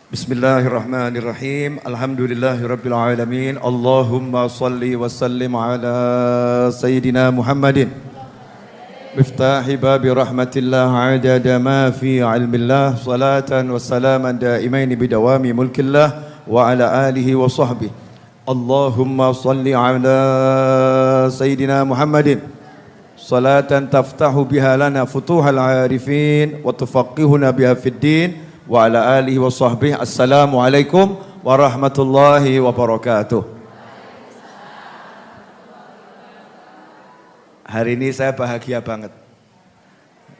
Bismillahirrahmanirrahim. Alhamdulillahirabbil alamin. Allahumma shalli wa sallim ala sayyidina Muhammadin. Miftahi babi rahmatillah adada ma fi ilmillah. Salatan wa salaman daimain bidawami mulkillah wa ala alihi wa sahbihi. Allahumma shalli ala sayyidina Muhammadin. Salatan taftahu biha lana futuhal arifin wa tufaqihuna biha fid din. Wa ala alihi wa sahbihi. Assalamualaikum warahmatullahi wabarakatuh. Hari ini saya bahagia banget.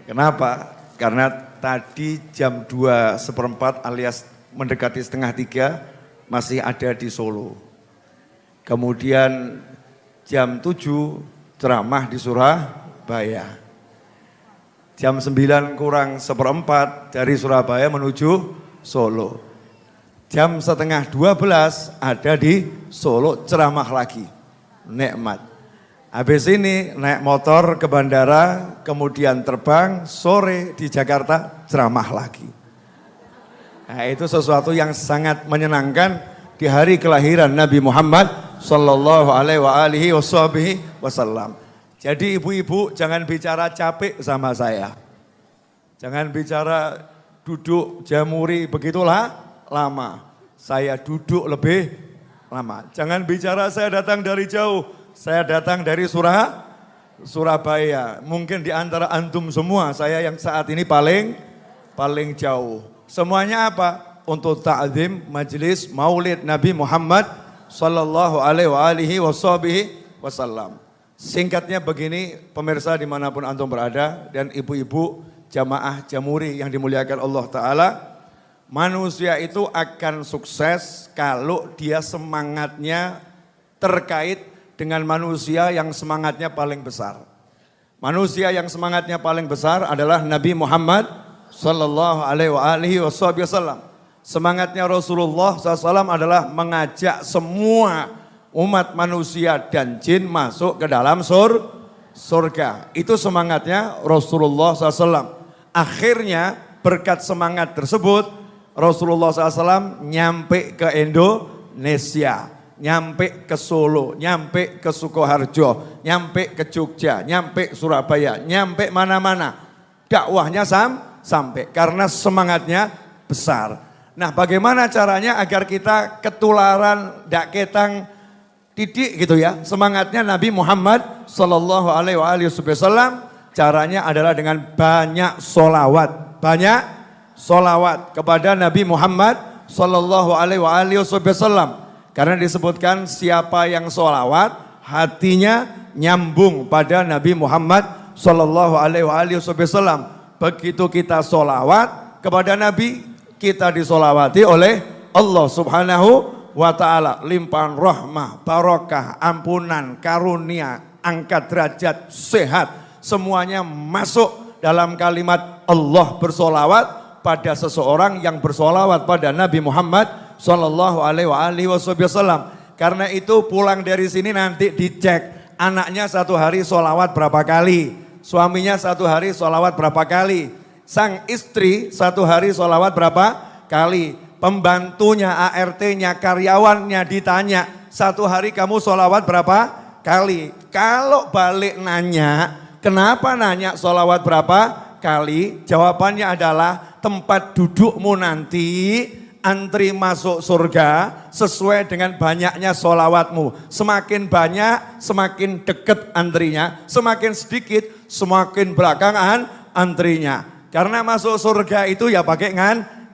Kenapa? Karena tadi jam 2:15 alias mendekati setengah 3 masih ada di Solo. Kemudian jam 7 ceramah di Surabaya. Jam 9 kurang 1/4 dari Surabaya menuju Solo. Jam setengah 12 ada di Solo ceramah lagi. Nikmat. Habis ini naik motor ke bandara, kemudian terbang, sore di Jakarta ceramah lagi. Nah, itu sesuatu yang sangat menyenangkan di hari kelahiran Nabi Muhammad sallallahu alaihi wasallam. Jadi ibu-ibu jangan bicara capek sama saya. Jangan bicara duduk jamuri begitulah lama. Saya duduk lebih lama. Jangan bicara saya datang dari jauh. Saya datang dari Surabaya. Mungkin di antara antum semua saya yang saat ini paling jauh. Semuanya apa? Untuk ta'zim majelis Maulid Nabi Muhammad sallallahu alaihi wasallam. Singkatnya begini, pemirsa dimanapun antum berada dan ibu-ibu jamaah jamuri yang dimuliakan Allah Ta'ala. Manusia itu akan sukses kalau dia semangatnya terkait dengan manusia yang semangatnya paling besar. Manusia yang semangatnya paling besar adalah Nabi Muhammad sallallahu alaihi wasallam. Semangatnya Rasulullah SAW adalah mengajak semua umat manusia dan jin masuk ke dalam surga. Itu semangatnya Rasulullah SAW. Akhirnya berkat semangat tersebut Rasulullah SAW nyampe ke Indonesia, nyampe ke Solo, nyampe ke Sukoharjo, nyampe ke Jogja, nyampe Surabaya, nyampe mana-mana. Dakwahnya sampai karena semangatnya besar. Nah, bagaimana caranya agar kita ketularan dak ketang titik gitu ya, semangatnya Nabi Muhammad sallallahu alaihi wasallam? Caranya adalah dengan banyak solawat kepada Nabi Muhammad sallallahu alaihi wasallam. Karena disebutkan siapa yang solawat hatinya nyambung pada Nabi Muhammad sallallahu alaihi wasallam. Begitu kita solawat kepada Nabi, kita disolawati oleh Allah Subhanahu wa ta'ala, limpahan rahmah, barokah, ampunan, karunia, angkat derajat, sehat, semuanya masuk dalam kalimat Allah bersolawat pada seseorang yang bersolawat pada Nabi Muhammad sallallahu alaihi wasallam. Karena itu pulang dari sini nanti dicek, anaknya satu hari solawat berapa kali, suaminya satu hari solawat berapa kali, sang istri satu hari solawat berapa kali, pembantunya, ART-nya, karyawannya ditanya, satu hari kamu sholawat berapa kali? Kalau balik nanya, kenapa nanya sholawat berapa kali? Jawabannya adalah tempat dudukmu nanti antri masuk surga sesuai dengan banyaknya sholawatmu. Semakin banyak, semakin dekat antrinya, semakin sedikit, semakin belakangan antrinya. Karena masuk surga itu ya pakai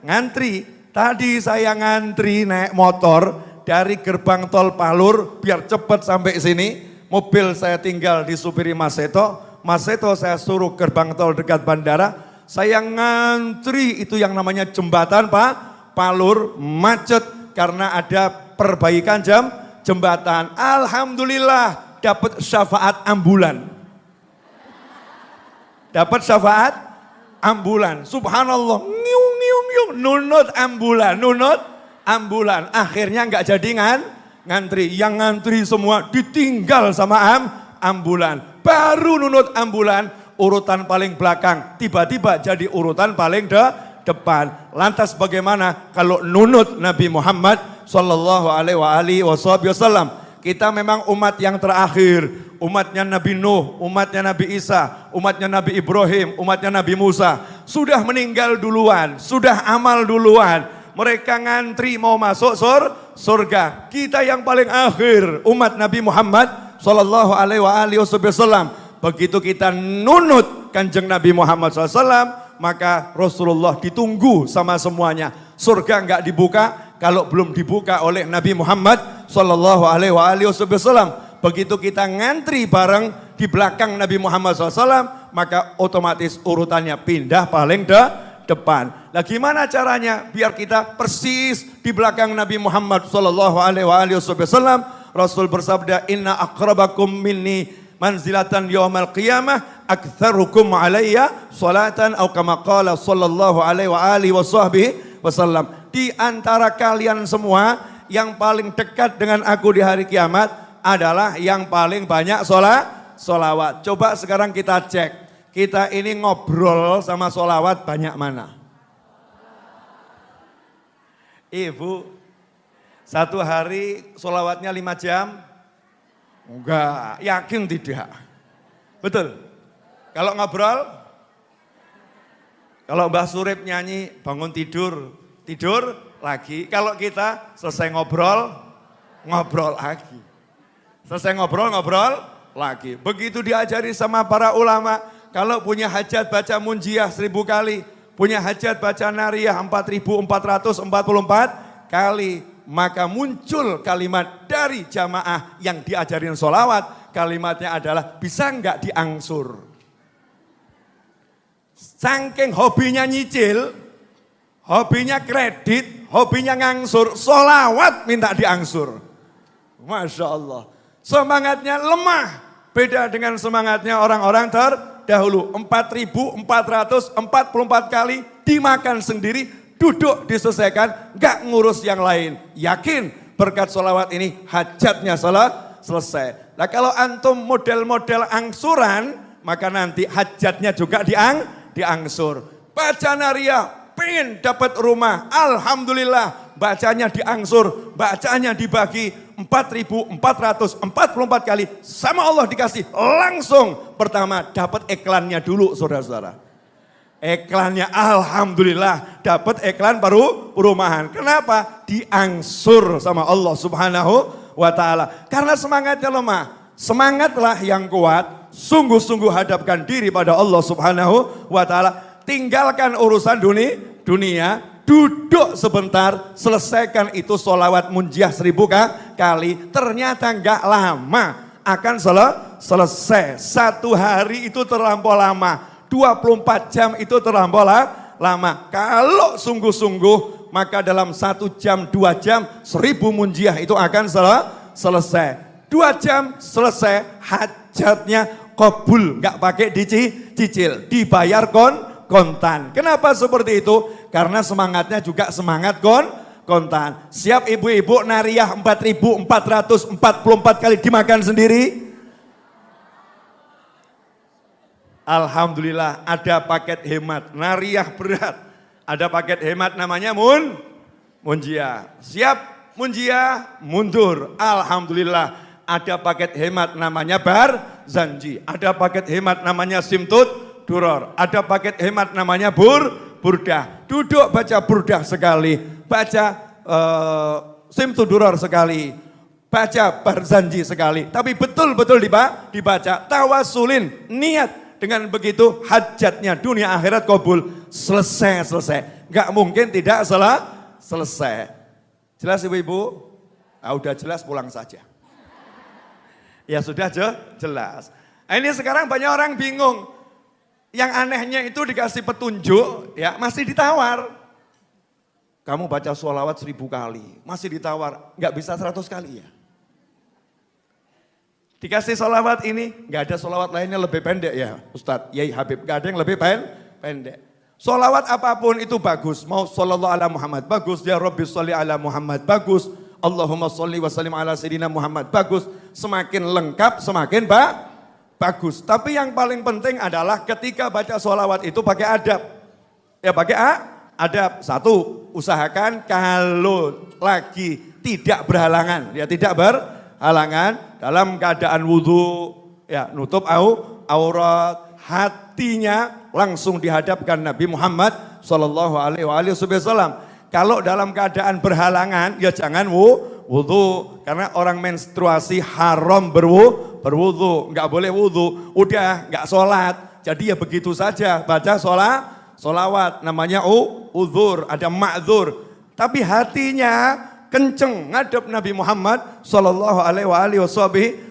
ngantri. Tadi saya ngantri naik motor dari gerbang tol Palur biar cepat sampai sini. Mobil saya tinggal disupiri Mas Seto. Mas Seto saya suruh gerbang tol dekat bandara. Saya ngantri itu yang namanya jembatan Palur, macet karena ada perbaikan jembatan. Alhamdulillah dapat syafaat ambulan. Dapat syafaat ambulan. Subhanallah. Nunut ambulan. Akhirnya enggak jadi ngantri. Yang ngantri semua ditinggal sama ambulan. Baru nunut ambulan, urutan paling belakang tiba-tiba jadi urutan paling depan. Lantas bagaimana kalau nunut Nabi Muhammad sallallahu alaihi wasallam? Kita memang umat yang terakhir, umatnya Nabi Nuh, umatnya Nabi Isa, umatnya Nabi Ibrahim, umatnya Nabi Musa. Sudah meninggal duluan, sudah amal duluan. Mereka ngantri mau masuk surga. Kita yang paling akhir, umat Nabi Muhammad sallallahu alaihi wasallam. Begitu kita nunut Kanjeng Nabi Muhammad SAW, maka Rasulullah ditunggu sama semuanya. Surga enggak dibuka kalau belum dibuka oleh Nabi Muhammad sallallahu alaihi wasallam. Begitu kita ngantri bareng di belakang Nabi Muhammad SAW, maka otomatis urutannya pindah paling depan. Nah, gimana caranya biar kita persis di belakang Nabi Muhammad sallallahu alaihi wasallam? Rasul bersabda, "Inna aqrabakum minni manzilatan yaumal qiyamah aktsarukum alayya salatan," atau kama qala sallallahu alaihi wasallam. Di antara kalian semua yang paling dekat dengan aku di hari kiamat adalah yang paling banyak sholawat. Coba sekarang kita cek, kita ini ngobrol sama sholawat banyak mana? Ibu, satu hari sholawatnya 5 jam? Enggak, yakin tidak? Betul? Kalau ngobrol? Kalau Mbah Surip nyanyi bangun tidur lagi. Kalau kita selesai ngobrol lagi. Selesai ngobrol lagi. Begitu diajari sama para ulama, kalau punya hajat baca munjiah 1000 kali, punya hajat baca nariyah 4444 kali, maka muncul kalimat dari jamaah yang diajarin sholawat. Kalimatnya adalah, bisa enggak diangsur? Saking hobinya nyicil, hobinya kredit, hobinya ngangsur, sholawat minta diangsur. Masya Allah. Semangatnya lemah, beda dengan semangatnya orang-orang terdahulu. 4444 kali dimakan sendiri, duduk diselesaikan, gak ngurus yang lain. Yakin berkat sholawat ini hajatnya selesai. Nah, kalau antum model-model angsuran, maka nanti hajatnya juga diangsur. Baca nariyah, pengen dapat rumah, alhamdulillah, bacanya diangsur, bacanya dibagi 4444 kali, sama Allah dikasih langsung. Pertama dapat iklannya dulu, saudara-saudara. Iklannya alhamdulillah dapat iklan baru perumahan. Kenapa? Diangsur sama Allah Subhanahu wa ta'ala. Karena semangatnya lemah. Semangatlah yang kuat, sungguh-sungguh hadapkan diri pada Allah Subhanahu wa ta'ala. Tinggalkan urusan dunia, duduk sebentar, selesaikan itu sholawat munjiah 1000 kali. Ternyata enggak lama akan selesai. 1 hari itu terlampau lama, 24 jam itu terlampau lama. Kalau sungguh-sungguh, maka dalam 1 jam, 2 jam, 1000 munjiah itu akan selesai. 2 jam selesai, hajatnya kabul, enggak pakai dicicil, dibayar kontan. Kenapa seperti itu? Karena semangatnya juga semangat kontan. Siap ibu-ibu nariyah 4444 kali dimakan sendiri? Alhamdulillah ada paket hemat, nariyah berat. Ada paket hemat namanya munjiah. Siap munjiah, mundur. Alhamdulillah ada paket hemat namanya barzanji. Ada paket hemat namanya simtut duror, ada paket hemat namanya burdah. Duduk baca burdah sekali, baca simtu duror sekali, baca barzanji sekali. Tapi betul-betul dibaca, tawasulin, niat. Dengan begitu hajatnya dunia akhirat kabul, selesai. Gak mungkin tidak selesai. Jelas ibu-ibu? Ah, udah jelas pulang saja. Ya sudah jelas. Ini sekarang banyak orang bingung. Yang anehnya itu dikasih petunjuk, ya masih ditawar. Kamu baca sholawat 1000 kali, masih ditawar, nggak bisa 100 kali ya. Dikasih sholawat ini, nggak ada sholawat lainnya lebih pendek ya Ustadz, Yai Habib, nggak ada yang lebih pendek. Sholawat apapun itu bagus, mau shollallahu ala Muhammad, bagus, ya Rabbi sholli ala Muhammad, bagus, Allahumma sholli wa sallim ala sayyidina Muhammad, bagus. Semakin lengkap, semakin bagus. Tapi yang paling penting adalah ketika baca sholawat itu pakai adab. Ya pakai ada satu, usahakan kalau lagi tidak berhalangan, ya tidak berhalangan dalam keadaan wudhu, ya nutup aurat, hatinya langsung dihadapkan Nabi Muhammad Sallallahu Alaihi Wasallam. Kalau dalam keadaan berhalangan, ya jangan wudhu, karena orang menstruasi haram berwudhu, nggak boleh wudhu, udah nggak sholat, jadi ya begitu saja baca sholawat, namanya uzur, ada ma'zur, tapi hatinya kenceng ngadep Nabi Muhammad Sallallahu Alaihi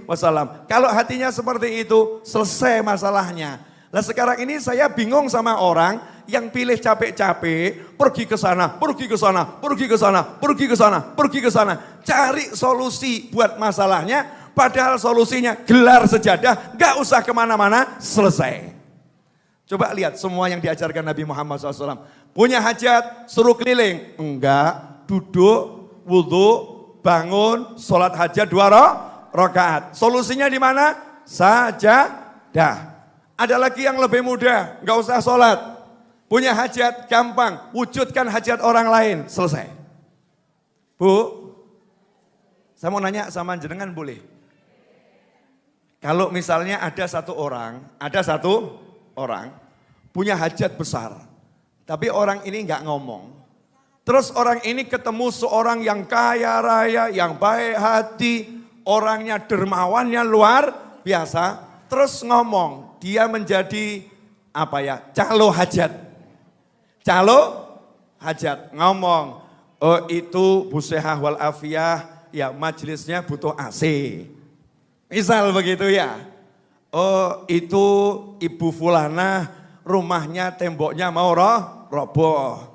Wasallam. Kalau hatinya seperti itu, selesai masalahnya. Nah sekarang ini saya bingung sama orang yang pilih capek-capek, pergi ke sana, pergi ke sana, pergi ke sana, pergi ke sana, pergi ke sana, cari solusi buat masalahnya, padahal solusinya gelar sejadah, gak usah kemana-mana, selesai. Coba lihat semua yang diajarkan Nabi Muhammad SAW. Punya hajat, suruh keliling. Enggak, duduk, wudhu, bangun, sholat hajat 2 rakaat. Solusinya di mana? Sajadah. Ada lagi yang lebih mudah, enggak usah sholat. Punya hajat, gampang, wujudkan hajat orang lain, selesai. Bu, saya mau nanya sama jenengan boleh? Kalau misalnya ada satu orang punya hajat besar, tapi orang ini enggak ngomong. Terus orang ini ketemu seorang yang kaya raya, yang baik hati, orangnya dermawannya luar biasa, terus ngomong, dia menjadi calo hajat, ngomong, oh itu Bu Sehah wal Afiyah, ya majelisnya butuh AC. Misal begitu ya. Oh itu Ibu Fulana rumahnya temboknya mau roboh.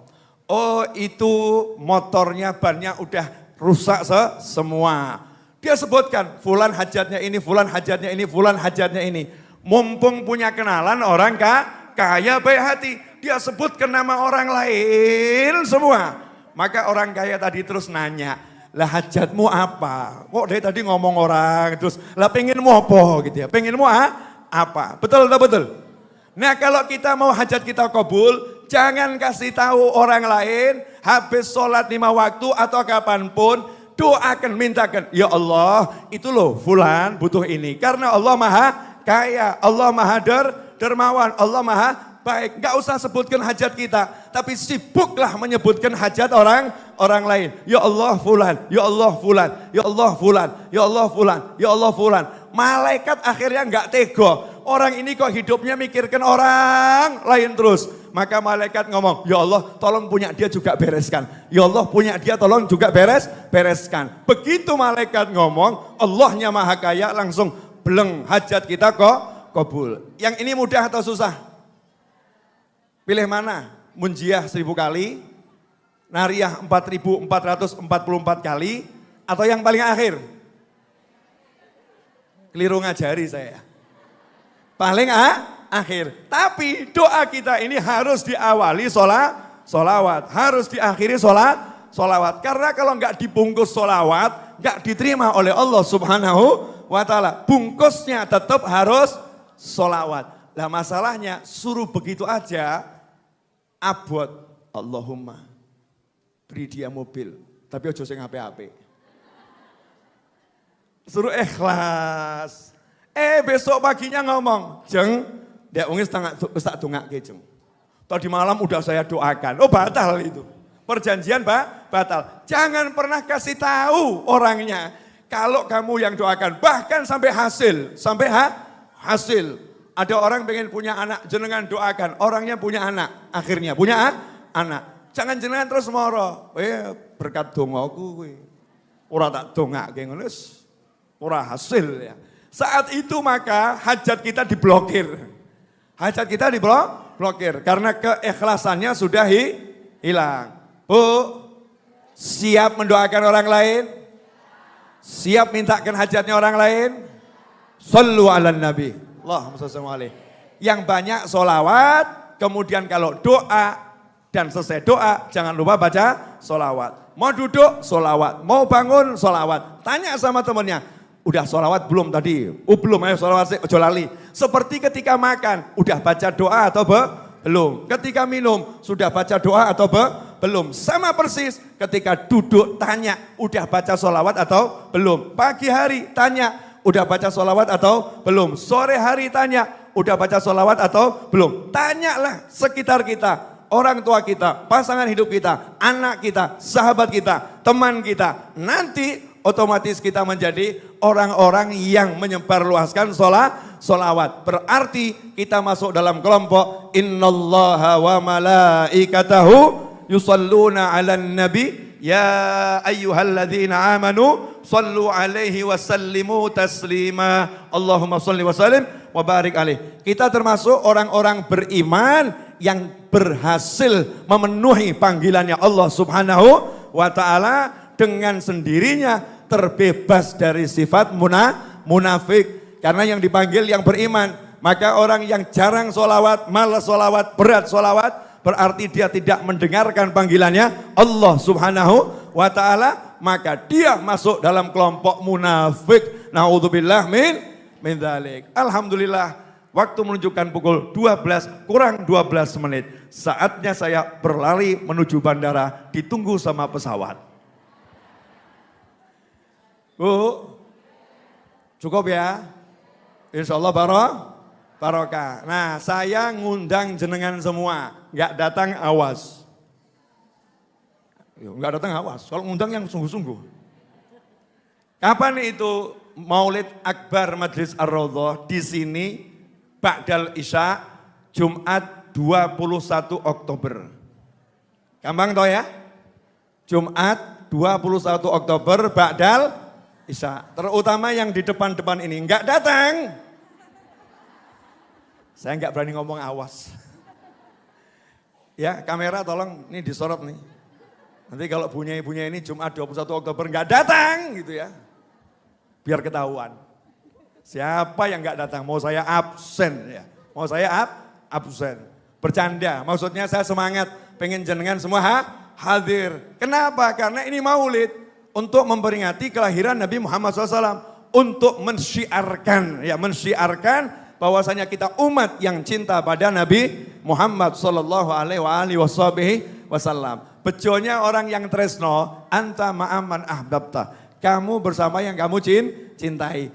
Oh itu motornya bannya udah rusak semua. Dia sebutkan fulan hajatnya ini, fulan hajatnya ini, fulan hajatnya ini. Mumpung punya kenalan orang kaya baik hati, dia sebutkan nama orang lain semua. Maka orang kaya tadi terus nanya, lah hajatmu apa? Kok dari tadi ngomong orang terus, lah pengenmu apa gitu ya, pengenmu apa? Betul atau betul? Nah kalau kita mau hajat kita kabul, jangan kasih tahu orang lain, habis sholat 5 waktu atau kapanpun, doakan, mintakan, ya Allah itu loh fulan butuh ini, karena Allah maha kaya, Allah maha dermawan, Allah maha baik. Gak usah sebutkan hajat kita, tapi sibuklah menyebutkan hajat orang lain. Ya Allah fulan, ya Allah fulan, ya Allah fulan, ya Allah fulan, ya Allah fulan. Malaikat akhirnya gak tego. Orang ini kok hidupnya mikirkan orang lain terus. Maka malaikat ngomong, ya Allah tolong punya dia juga bereskan. Ya Allah punya dia tolong juga bereskan. Begitu malaikat ngomong, Allahnya maha kaya langsung beleng hajat kita kok kabul. Yang ini mudah atau susah? Pilih mana? Munjiah 1000 kali, Nariyah 4444 kali, atau yang paling akhir? Keliru ngajari saya. Paling akhir. Tapi doa kita ini harus diawali sholawat, harus diakhiri sholawat. Karena kalau nggak dibungkus sholawat, nggak diterima oleh Allah Subhanahu wa ta'ala. Bungkusnya tetap harus sholawat. Lah masalahnya suruh begitu aja, abot, Allahumma beri dia mobil, tapi ojo sing ape-ape. Suruh ikhlas. Besok paginya ngomong, jeng, dia ungis tak dongake jeng. Tadi malam udah saya doakan, oh batal itu. Perjanjian batal. Jangan pernah kasih tahu orangnya. Kalau kamu yang doakan, bahkan sampai hasil. Ada orang pengen punya anak, jenengan doakan. Orangnya punya anak, akhirnya punya anak. Jangan jenengan terus moro. Berkat dongaku. Ora tak dongake ngono wis ora hasil ya. Saat itu maka hajat kita diblokir. Hajat kita diblokir karena keikhlasannya sudah hilang. Bu, siap mendoakan orang lain? Siap mintakan hajatnya orang lain? Sallu ala nabi. Allahumma shalli alaihi. Yang banyak sholawat, kemudian kalau doa dan selesai doa jangan lupa baca sholawat. Mau duduk sholawat, mau bangun sholawat. Tanya sama temannya, udah sholawat belum tadi? Belum, ayo sholawat ojo lali. Seperti ketika makan, udah baca doa atau Belum. Ketika minum, sudah baca doa atau belum? Sama persis ketika duduk tanya, udah baca sholawat atau belum? Pagi hari tanya, udah baca sholawat atau belum? Sore hari tanya, udah baca sholawat atau belum? Tanyalah sekitar kita, orang tua kita, pasangan hidup kita, anak kita, sahabat kita, teman kita. Nanti otomatis kita menjadi orang-orang yang menyebarluaskan sholawat. Berarti kita masuk dalam kelompok innallaha wa malaikatahu yusalluna 'alan nabi ya ayyuhalladzina amanu sallu 'alaihi wa sallimu taslima. Allahumma shalli wa sallim wa barik alaihi. Kita termasuk orang-orang beriman yang berhasil memenuhi panggilannya Allah Subhanahu wa taala dengan sendirinya terbebas dari sifat munafik. Karena yang dipanggil yang beriman. Maka orang yang jarang sholawat, malas sholawat, berat sholawat, berarti dia tidak mendengarkan panggilannya Allah Subhanahu wa ta'ala. Maka dia masuk dalam kelompok munafik. Na'udzubillah min dzalik. Alhamdulillah, waktu menunjukkan pukul 12 kurang 12 menit. Saatnya saya berlari menuju bandara, ditunggu sama pesawat. Bu, cukup ya? Insya Allah barokah. Nah, saya ngundang jenengan semua, nggak datang awas. Nggak datang awas, kalau ngundang yang sungguh-sungguh. Kapan itu Maulid Akbar Majlis Ar-Raudhah di sini? Ba'dal Isya, Jumat 21 Oktober. Gampang toh ya? Jumat 21 Oktober Ba'dal Isya. Terutama yang di depan-depan ini enggak datang. Saya enggak berani ngomong awas. Ya, kamera tolong ini disorot nih. Nanti kalau bunyi-bunyi ini Jumat 21 Oktober enggak datang gitu ya. Biar ketahuan. Siapa yang enggak datang? Mau saya absen ya. Mau saya absen. Bercanda. Maksudnya saya semangat pengen jenengan semua hadir. Kenapa? Karena ini Maulid untuk memperingati kelahiran Nabi Muhammad SAW, untuk mensyiarkan bahwasanya kita umat yang cinta pada Nabi Muhammad sallallahu alaihi wasallam. Bejonya orang yang tresno, anta ma'aman ahbabta. Kamu bersama yang kamu cintai.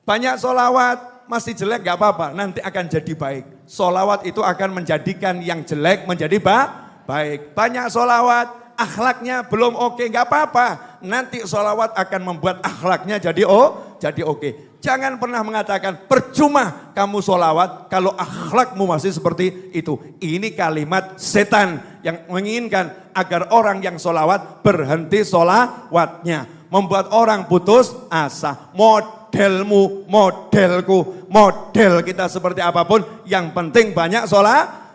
Banyak solawat masih jelek gak apa-apa, nanti akan jadi baik. Solawat itu akan menjadikan yang jelek menjadi baik. Banyak solawat, akhlaknya belum oke, gak apa-apa. Nanti solawat akan membuat akhlaknya jadi oke. Jangan pernah mengatakan percuma kamu solawat kalau akhlakmu masih seperti itu. Ini kalimat setan yang menginginkan agar orang yang solawat berhenti solawatnya. Membuat orang putus asa. Modelmu, modelku, model kita seperti apapun. Yang penting banyak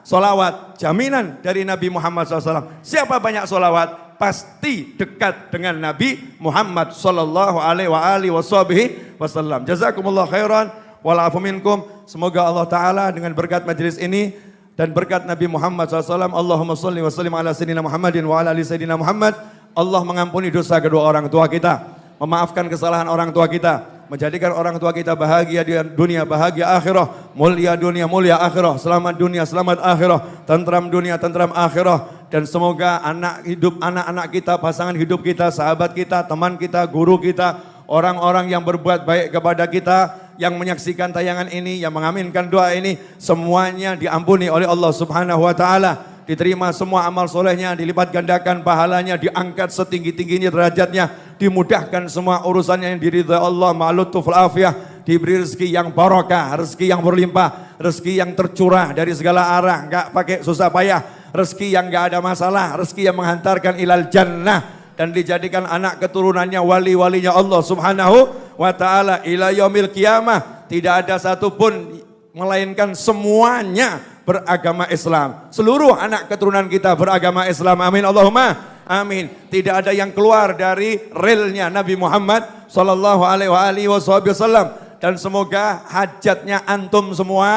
solawat. Jaminan dari Nabi Muhammad SAW. Siapa banyak solawat? Pasti dekat dengan Nabi Muhammad sallallahu alaihi wasallam. Jazakumullah khairan wal afu minkum. Semoga Allah Ta'ala dengan berkat majelis ini dan berkat Nabi Muhammad SAW. Allahumma salli wa sallim ala sayyidina Muhammadin wa ala ali sayyidina Muhammad. Allah mengampuni dosa kedua orang tua kita, memaafkan kesalahan orang tua kita, menjadikan orang tua kita bahagia di dunia, bahagia akhirah, mulia dunia, mulia akhirah, selamat dunia, selamat akhirah, tentram dunia, tentram akhirah. Dan semoga anak-anak kita, pasangan hidup kita, sahabat kita, teman kita, guru kita, orang-orang yang berbuat baik kepada kita, yang menyaksikan tayangan ini, yang mengaminkan doa ini, semuanya diampuni oleh Allah Subhanahu wa ta'ala. Diterima semua amal solehnya, dilipat gandakan pahalanya, diangkat setinggi-tingginya derajatnya, dimudahkan semua urusannya yang diridhai Allah, ma'alutuf al-afiyah, diberi rezeki yang barokah, rezeki yang berlimpah, rezeki yang tercurah dari segala arah, enggak pakai susah payah, rezeki yang enggak ada masalah, rezeki yang menghantarkan ilal jannah, dan dijadikan anak keturunannya wali-walinya Allah Subhanahu wa ta'ala ila yaumil qiyamah. Tidak ada satupun melainkan semuanya beragama Islam. Seluruh anak keturunan kita beragama Islam. Amin Allahumma amin. Tidak ada yang keluar dari relnya Nabi Muhammad sallallahu alaihi wasallam. Dan semoga hajatnya antum semua,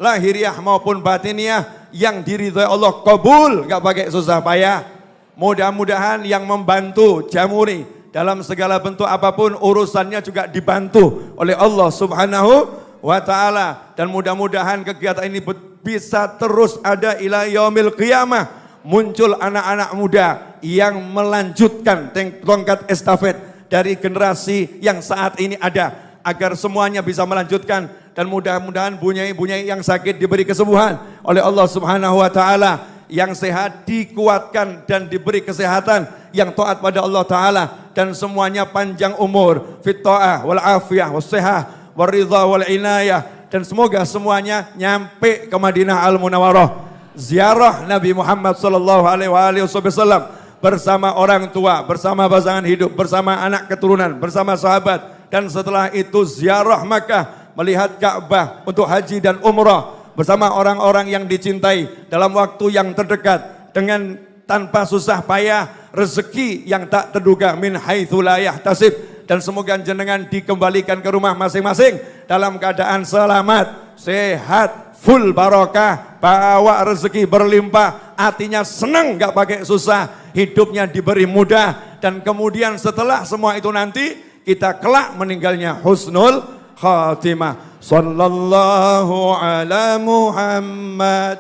lahiriah maupun batiniah, yang diridhai Allah kabul, gak pakai susah payah. Mudah-mudahan yang membantu Jamuri dalam segala bentuk apapun urusannya juga dibantu oleh Allah Subhanahu wa ta'ala. Dan mudah-mudahan kegiatan ini bisa terus ada ila yaumil qiyamah. Muncul anak-anak muda yang melanjutkan tongkat estafet dari generasi yang saat ini ada, agar semuanya bisa melanjutkan, dan mudah-mudahan bunyai-bunyai yang sakit diberi kesembuhan oleh Allah Subhanahu wa taala, yang sehat dikuatkan dan diberi kesehatan, yang taat pada Allah taala, dan semuanya panjang umur, fit ta'ah wal afiyah was sihah war ridha wal inayah, dan semoga semuanya nyampe ke Madinah Al Munawwarah, ziarah Nabi Muhammad sallallahu alaihi wasallam bersama orang tua, bersama pasangan hidup, bersama anak keturunan, bersama sahabat, dan setelah itu ziarah Makkah, melihat Ka'bah untuk haji dan umrah bersama orang-orang yang dicintai dalam waktu yang terdekat, dengan tanpa susah payah, rezeki yang tak terduga, min haitsu la yahtasib, dan semoga jenengan dikembalikan ke rumah masing-masing dalam keadaan selamat, sehat, full barokah, bawa rezeki berlimpah, hatinya senang gak pakai susah, hidupnya diberi mudah, dan kemudian setelah semua itu nanti kita kelak meninggalnya husnul khatimah. Sallallahu ala Muhammad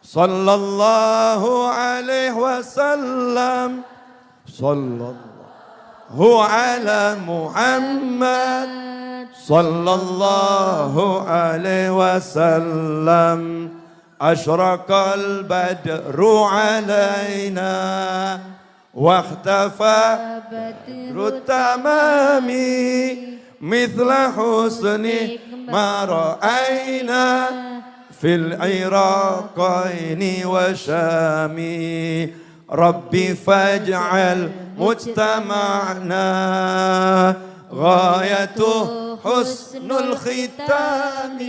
sallallahu alaihi wasallam, sallallahu ala Muhammad sallallahu alaihi wasallam. Ashraqal badru alaina واختفى بدر التمام مثل حسنه ما رأينا في العراقين وشام. ربي فاجعل مجتمعنا غايته حسن الختام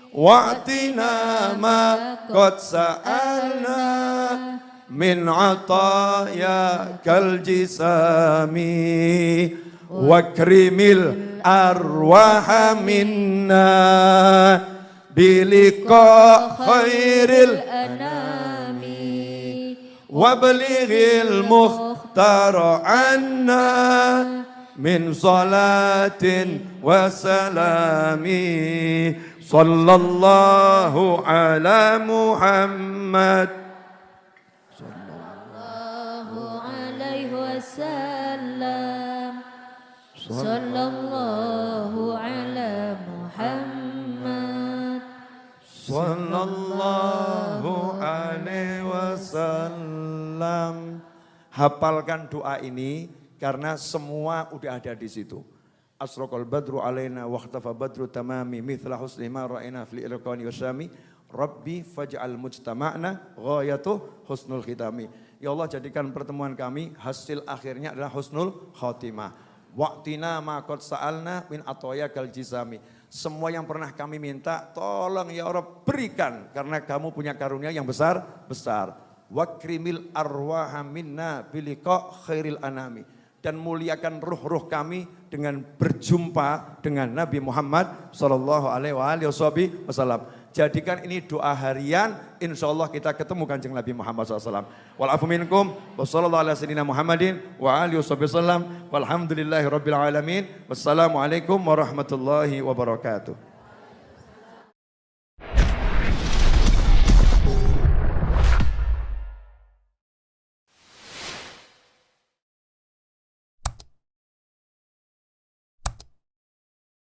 واعطنا ما قد سألنا من عطاياك الجسام واكرم الأرواح منا بلقاء خير الأنام وابلغ المختار عنا من صلاة وسلام. صلى الله على محمد Sallallahu ala Muhammad sallallahu alaihi wasallam. Hafalkan doa ini karena semua udah ada di situ. Asraqal badru alaina waqtafa badru tamami mithla husni ma ra'ina fil irqani wasyami. Rabbi faj'al mujtama'na ghayatuh husnul khitami. Ya Allah, jadikan pertemuan kami hasil akhirnya adalah husnul khatimah. Waqtina ma qad sa'alna min atoyakal jisami. Semua yang pernah kami minta, tolong ya Allah berikan, karena kamu punya karunia yang besar-besar. Wakrimil arwaha minna biliqa khairil anami. Dan muliakan ruh-ruh kami dengan berjumpa dengan Nabi Muhammad sallallahu alaihi wasallam. Jadikan ini doa harian, insya Allah kita ketemu Kanjeng Nabi Muhammad SAW. Walafu minkum, wassallallahu ala sayyidina Muhammadin, wa alihi wasallam, walhamdulillahi rabbil alamin, wassalamualaikum warahmatullahi wabarakatuh.